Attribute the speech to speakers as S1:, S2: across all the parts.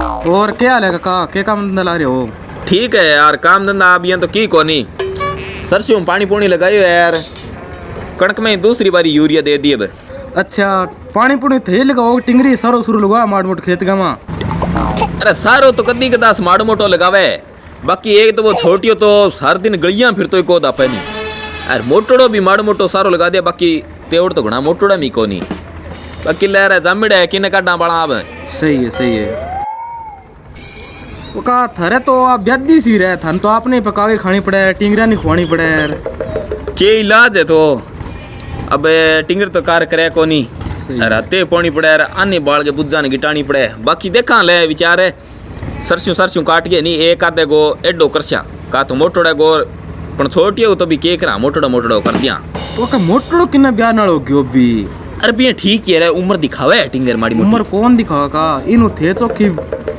S1: और क्या हाल है काका, क्या काम धंधा ला रहे हो?
S2: ठीक है यार, काम धंधा अब यहाँ तो की कोनी। सरसों में पानी पूनी लगायो यार, कणक में दूसरी बारी यूरिया दे दी अब।
S1: अच्छा, पानी पुनी थे लगाओ, टिंगरी सारो सुरू लगा माड़ मोट खेत गामा।
S2: अरे सारो तो कदी कदास माड़ो मोटो लगावे, बाकी एक तो वो छोटियो तो हर दिन गलियां फिर तो कोदा पैनी। अरे मोटड़ो भी माड़ो मोटो सारो लगा दिया, बाकी तेवड़ तो घना मोटड़ा मी कोनी। बाकी लहर है जामिड़ा है किने काटा बड़ा अब।
S1: सही है सही है। वो का थरे तो आप ब्यादी सी रहे थन तो आपने पका के खानी पड़े, टिंगरा नहीं खुआनी पड़े यार।
S2: के इलाज है तो अब टिंगर तो कार करे कोनी, रहते पौनी पड़े यार, आने बाल के बुज्जा ने गिटानी पड़े। बाकी देखा ले विचार है, सरसों काट के नहीं एक आधे गो एडो करशा का तो मोटोड़ा गो पण छोटियो तो भी के करा मोटड़ो कर दिया।
S1: वो का मोटड़ो किन्ना ब्याह नाल हो गयो भी।
S2: अरे भी ठीक ही है, उम्र दिखावे है टिंगर माड़ी मोटी।
S1: उम्र कौन दिखावा का, इनु थे तो की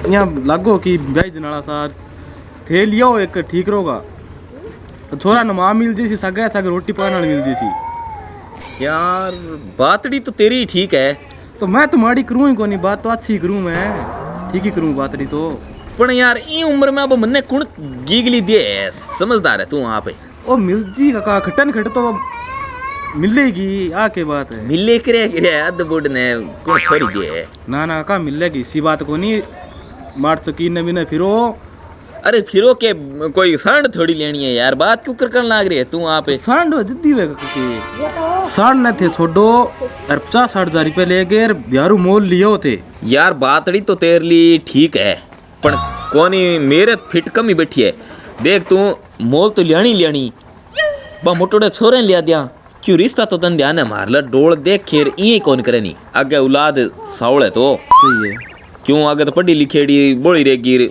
S1: यहाँ लागो की ब्याह जनाला सार थे लियो एक ठीक रोगा। छोरा न मां मिल जैसी सगे सगे रोटी पकाने मिल जैसी।
S2: यार बातड़ी तो तेरी ठीक है,
S1: तो मैं तो माड़ी करूँ ही कोनी, बात तो अच्छी करूँ मैं, ठीक ही करूँ बातड़ी तो।
S2: पण यार ई उम्र में अब मन्ने कुण गीगली दे, समझदार है तू वहाँ पे।
S1: ओ मिल जी काका, खटन खट तो मिलेगी, आके बात है।
S2: मिले करे अद बुड ने कुण छोड़ी दे।
S1: ना ना काका मिलेगी, सी बात कोनी, मार तो की न फिरो।
S2: अरे फिरो के कोई सांड थोड़ी लेनी है यार, बात क्यों कर लाग रही है तू वहाँ पे।
S1: सांड जिद्दी हुए काका, सांड न थे छोड़ो, 50-60 रुपये ले गए ब्यारू मोल लियो थे।
S2: यार बातड़ी तो तेरे लिए ठीक है, पर कोनी मेरे फिट कम ही बैठी है। देख तू मोल तो लियानी बा मोटोड़े छोरे लिया दिया, क्यों रिश्ता तो तन ध्यान है मार ला डोल देख खेर ये कौन करे नहीं, आगे औलाद सावल है तो
S1: सही है।
S2: क्यों आगे तो पढ़ी लिखेड़ी बोली रहेगी।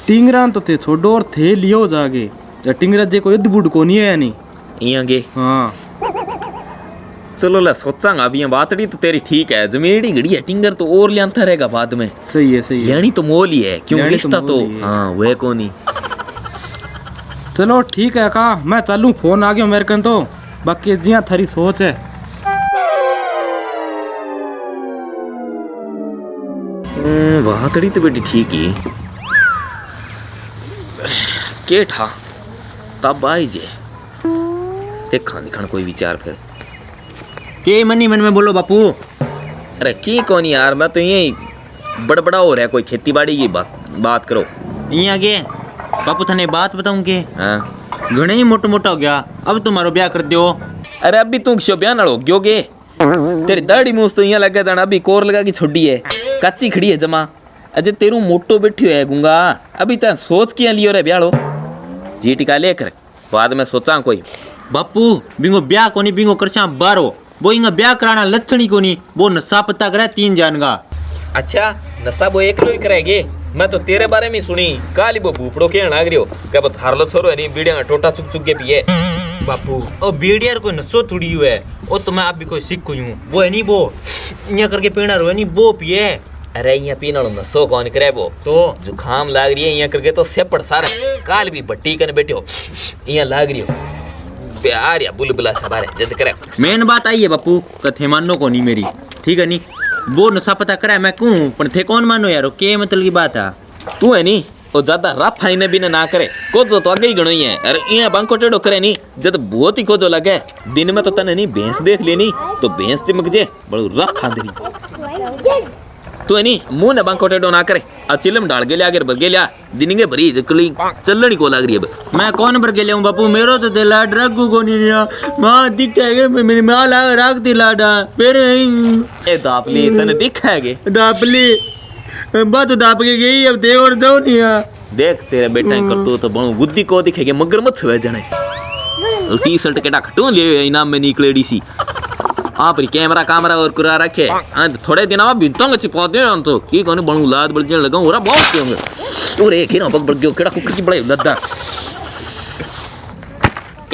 S1: टिंगरा तो थे छोड़ो और थे लियो जागे, या टिंगरा जे कोई बुड को नहीं है नहीं
S2: यहाँ गे।
S1: हाँ
S2: चलो ला सोचांगा अब, ये बातड़ी तो तेरी ठीक है, जमीनी घड़ी है, टिंगर तो और लियांता रहेगा बाद में।
S1: सही है सही है।
S2: यानी तो मोल ही है, क्यों रिश्ता तो हाँ वह को नहीं।
S1: चलो ठीक है का, मैं चलूँ, फोन आ गया मेरे कन तो, बाकी जिया थारी सोच है।
S2: बातड़ी तो बेटी ठीक ही के ठा तब आई जे देखा दिखा कोई विचार फिर
S3: के मनी मन में बोलो बापू।
S2: अरे की कौन यार, मैं तो यही बड़बड़ा हो रहा है, कोई खेती बाड़ी की बात करो।
S3: यहाँ के बापू थाने बात बताऊं के,
S2: हाँ
S3: घणे ही मोटा हो गया, अब तुम्हारो ब्याह कर दो।
S2: अरे अभी तू क्यों ब्याह ना हो गयो गे, तेरी दाढ़ी मूछ तो यहाँ लगा था, अभी कोर लगा की छोड़ी है, कच्ची खड़ी है जमा। अजय तेरू मोटो बैठियो है गुंगा, अभी तक सोच किया लियो रे ब्याह जी टिका लेकर बाद में सोचा कोई।
S3: बापू बिंगो ब्याह कोनी, बिंगो करछा बारो, वो इंगा ब्याह कराना लक्षणी कोनी, वो नशा पत्ता करे 3 जानगा।
S2: अच्छा नशा वो एक ही करेगे, मैं तो तेरे बारे में सुनी काली वो भूपड़ो के लाग रही हो क्या वो थारलो छोरो है नहीं बीड़िया का टोटा चुक के पिए।
S3: बापू ओ बीड़िया कोई नशो थोड़ी हुआ है, ओ तो मैं आप भी कोई सीख कोई हूँ, वो है नहीं वो यहाँ करके पीना रो है नहीं वो पिए।
S2: अरे यहाँ पीना नशो कौन करे, वो तो जुखाम लाग रही है यहाँ करके तो सेपड़ सारा काल भी भट्टी कने बैठे हो यहाँ लाग रही हो प्यार या बुलबुला सवारे जद करे।
S3: मेन बात आई है बापू, कथे मानो को नहीं मेरी, ठीक है नहीं, वो नशा पता करा मैं कहूँ पर थे कौन मानो यारो, के मतलब की बात है।
S2: तू है नहीं वो ज्यादा रफ हाई ने भी ना करे को तो आगे ही गणो ही है। अरे यहाँ बांको टेढ़ो करे नहीं जब बहुत ही को जो लगे, दिन में तो तने नहीं भैंस देख लेनी तो भैंस चिमक जे बड़ो रफ खांदरी। तू है नहीं मुंह ने बांको टेढ़ो ना करे, अब चिलम डाल के लिया आगे भर के लिया दिन के भरी जकली चलनी को लग रही है।
S3: मैं कौन भर के लिया बापू, मेरो तो दिला ड्रग को नहीं लिया, माँ दिखेगे मेरी माँ राख दिलाडा फिर
S2: ए दापली तने दिखेगे
S3: दापली बात तो दाप के गई, अब दे और दो नहीं
S2: देख तेरे बेटा करतो तो बणु बुद्धि को दिखेगे मगर मत छवे जने टी शर्ट केटा खटो ले इनाम में निकलेडी सी आप री कैमरा और कुरा रखे थोड़े दिन में बिंतंग चिपका दे तो की कोने बणु लाद बलजन लगाऊं ओरा बहुत होंगे ओरे खेनो पग बड़ गयो केड़ा कुकर की बड़े लद्दा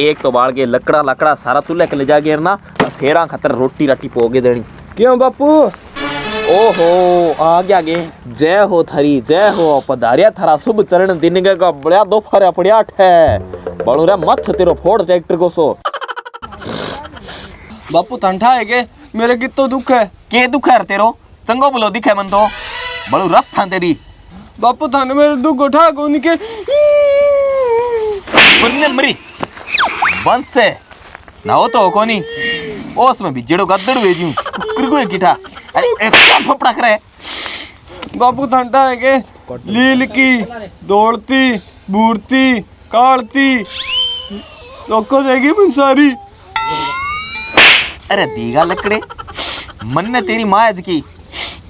S2: एक तो बाल के लकड़ा सारा चूल्हे के ले जा गिरना फेरा खतर रोटी राटी पोगे देनी।
S1: क्यों बापू?
S2: ओहो आगे जय हो थारी जय हो, पधारिया थारा शुभ चरण दिन का बड़ा दोपहर पड़िया है बड़ू रे मत तेरो फोड़ ट्रैक्टर को सो।
S1: बापू ठंडा है के मेरे की तो दुख है।
S2: के दुख है तेरो चंगो बोलो दिखे मन तो बड़ू रफ था तेरी
S4: बापू थाने मेरे दुख उठा कोनी के
S2: वरने मरी बंद से ना हो तो कोनी ओस में भी जेड़ो गद्दड़ भेजूं कुकुर किठा अरे क्या फपड़ा करे
S4: बापू ठंडा है के लील की दौड़ती बूढ़ती काढ़ती लोको देगी बंसारी।
S2: अरे दीगा लकड़े मन ने तेरी माँ आज की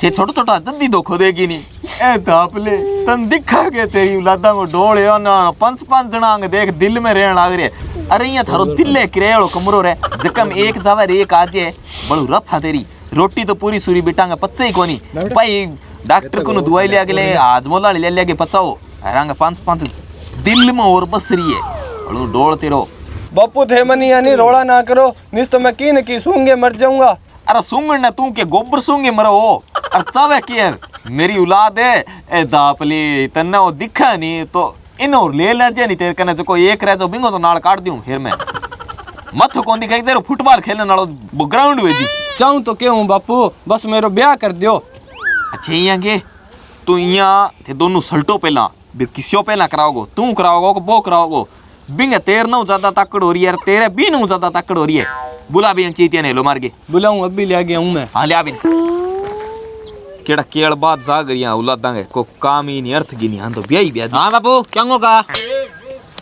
S2: छे छोटा छोटा दंदी धोखो देगी नहीं ए दापले तन दिखा के तेरी औलादा को डोले ना पंच पंच जना अंग देख दिल में रहन लाग रे। अरे यहाँ थारो दिल किरेड़ो कमरो रे जकम एक जावे एक आजे बड़ू रफा तेरी रोटी तो पूरी सूरी बिटांगा पच्चे ही कोनी भाई डॉक्टर को दवाई ले आगे आज मोला ले आगे पचाओ रंग पांच पांच दिल में और बस रही है बड़ू डोलते रहो।
S4: बापू थे मनी यानी रोड़ा ना करो नहीं तो मैं की न की सूंगे मर जाऊंगा।
S2: अरे सूंगड़ ना तू के गोबर सूंगे मरो हो अरे चावे के मेरी औलाद है ए दापली तन्ना वो दिखा नहीं तो इन और ले जे नहीं तेरे कने जो एक रह जो बिंगो तो नाल काट दूं फिर मैं मत कौन दिखाई तेरे फुटबॉल खेलने नालो ग्राउंड में जी
S4: चाहूं तो क्यों बापू बस मेरो ब्याह कर दियो।
S2: अच्छा यहाँ के तू यहाँ थे दोनों सल्टो पहला किस्यो पहला कराओगो तू कराओगो वो कराओगो बिंग तेर ना ज्यादा ताकड़ हो रही है तेरे भी ना ज्यादा ताकड़ हो रही है बुला भी चीतिया ने लो मार के
S4: बुलाऊं अभी ले गया हूं मैं।
S2: हाँ लिया भी केड़ा केड़ बात जाग रही है औलादा के को काम ही नहीं अर्थ की नहीं हाँ तो ब्याह ही ब्याह।
S3: हाँ बापू क्या होगा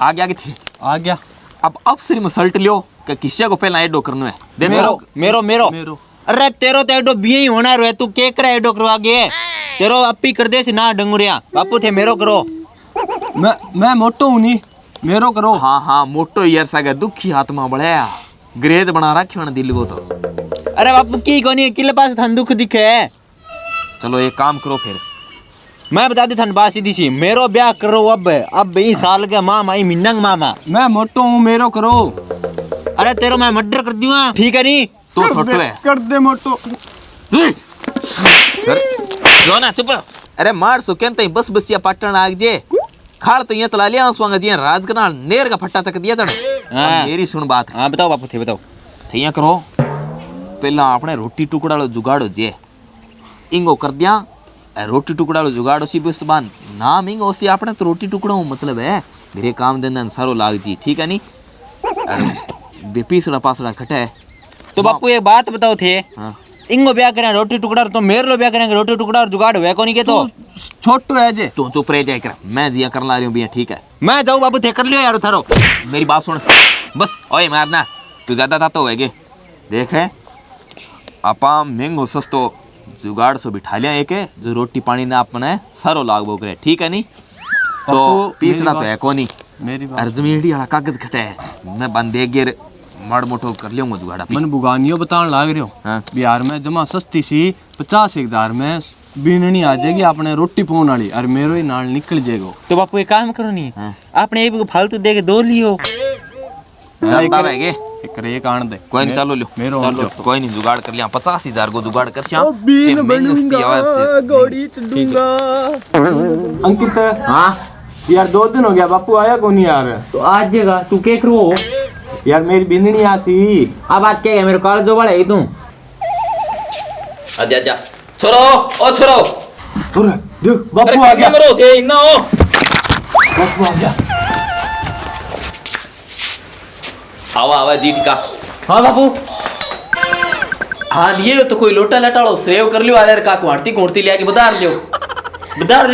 S2: आ गया थे
S4: आ गया
S2: अब सिर्फ में सल्ट लियो कि किसी को पहला एडो करना है दे
S3: मेरो मेरो मेरो मेरो अरे तेरो तो एडो भी ही होना रे तू के करे एडो करवा गए तेरो अपी कर दे ना डंगुरिया बापू थे मेरो करो
S4: मैं मोटो हूं नहीं मेरो करो।
S2: हाँ हाँ मोटो यार सागा दुखी आत्मा बढ़ाया ग्रेज बना रखी होना दिल को तो
S3: अरे बापू की कोनी किले पास थन दुख दिखे है।
S2: चलो एक काम करो फिर
S3: मैं बता दी थन बात सीधी सी मेरो ब्याह करो अब इस साल के मामा ई मिन्नंग मामा
S4: मैं मोटो हूं मेरो करो।
S3: अरे तेरो मैं मर्डर कर दूंगा ठीक है नहीं
S2: तू छोटो है
S4: कर दे मोटो
S2: जो ना चुप अरे मार सो केन बस बसिया पाटण आग जे खाल तो यहाँ चला लिया उसवांगा जी राजकनाल नेर का फट्टा चक दिया तने
S3: हाँ।
S2: मेरी सुन बात
S3: हाँ बताओ बापू थे बताओ
S2: थिया करो पहला आपने रोटी टुकड़ा लो जुगाड़ो जे इंगो कर दिया रोटी टुकड़ा लो जुगाड़ो सी बस बान नाम इंगो सी आपने तो रोटी टुकड़ा मतलब है मेरे काम देना सारो लाग जी ठीक है नहीं बेपीसड़ा पासड़ा खटा है
S3: तो बापू एक बात बताओ थे
S2: हाँ
S3: इंगो ब्याह करें रोटी टुकड़ा तो मेरे लो ब्याह करेंगे रोटी टुकड़ा और जुगाड़ हुआ कोनी के तो
S4: छोटो है जे
S2: तू चुप रह जाए कर मैं जिया कर ला रही हूँ भैया ठीक है
S3: मैं जाऊँ बाबू थे कर लियो यार थारो
S2: मेरी बात सुन बस ओए मारना तू ज्यादा था तो होएगे देख है आपा महंगो सस्तो जुगाड़ सो बिठा लिया एक जो रोटी पानी ना अपने सारो लाग बोक रहे ठीक है नहीं तो पीसना तो है कोनी
S4: मेरी बात
S2: अर्जमेड़ी वाला कागज खटा है मैं बंद दे गिर मड़ मोटो कर लियो जुगाड़ा
S4: मन बुगानियो बतान लाग रहे हो।
S2: हाँ।
S4: बिहार में जमा सस्ती सी 50,000 में बीननी आ जाएगी आपने रोटी पौन वाली और मेरो ही नाल निकल जाएगा।
S3: तो बापू एक काम करो नहीं
S2: हाँ।
S3: आपने एक फालतू दे के दो लियो
S2: जानता रहेगे
S4: एक आन दे
S2: कोई नहीं चालो लो
S4: मेरो
S2: चलो कोई नहीं जुगाड़ कर लिया 50,000 को जुगाड़ कर श्याम
S4: बीन बनूंगा गोड़ी चढ़ूंगा। अंकित
S2: हाँ
S4: यार 2 दिन हो गया बापू आया कौन यार।
S3: तो आज जगह तू के करो
S4: यार मेरी बिंदनी आसी
S3: अब बात क्या है मेरे कॉल जो बड़ा है तू
S2: आजा आजा छोरो ओ छोरो
S4: अरे देख बापू आ गया
S2: मरो थे ना ओ
S4: बापू आ गया।
S2: आवा आवा जी टिका
S3: हाँ बापू
S2: हाँ लिए तो कोई लोटा लटाड़ो सेव कर लियो यार का कुआरती कुआरती ले आके बता लियो
S3: बधार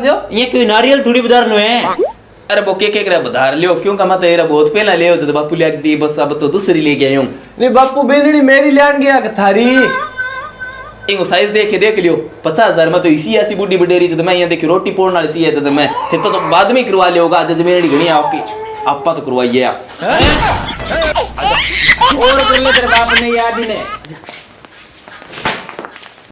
S3: लियो ये कोई नारियल थोड़ी बधार नो है
S2: अरे वो के करे बधार लियो क्यों कमा तेरा बहुत पहला ले तो बापू ले दी बस अब तो दूसरी ले गया हूं
S4: नहीं बापू बिंदनी मेरी लेन गया थारी
S2: इनको साइज देख लियो 50,000 में तो इसी ऐसी बुढ़ी बडेरी तो मैं यहाँ देखी रोटी पोड़ना वाली चाहिए तो मैं तो बाद में करवा लियोगा जज मेरी घनी आपकी आपा तो करवाइए आप और कर ले तेरे बाप ने याद ही नहीं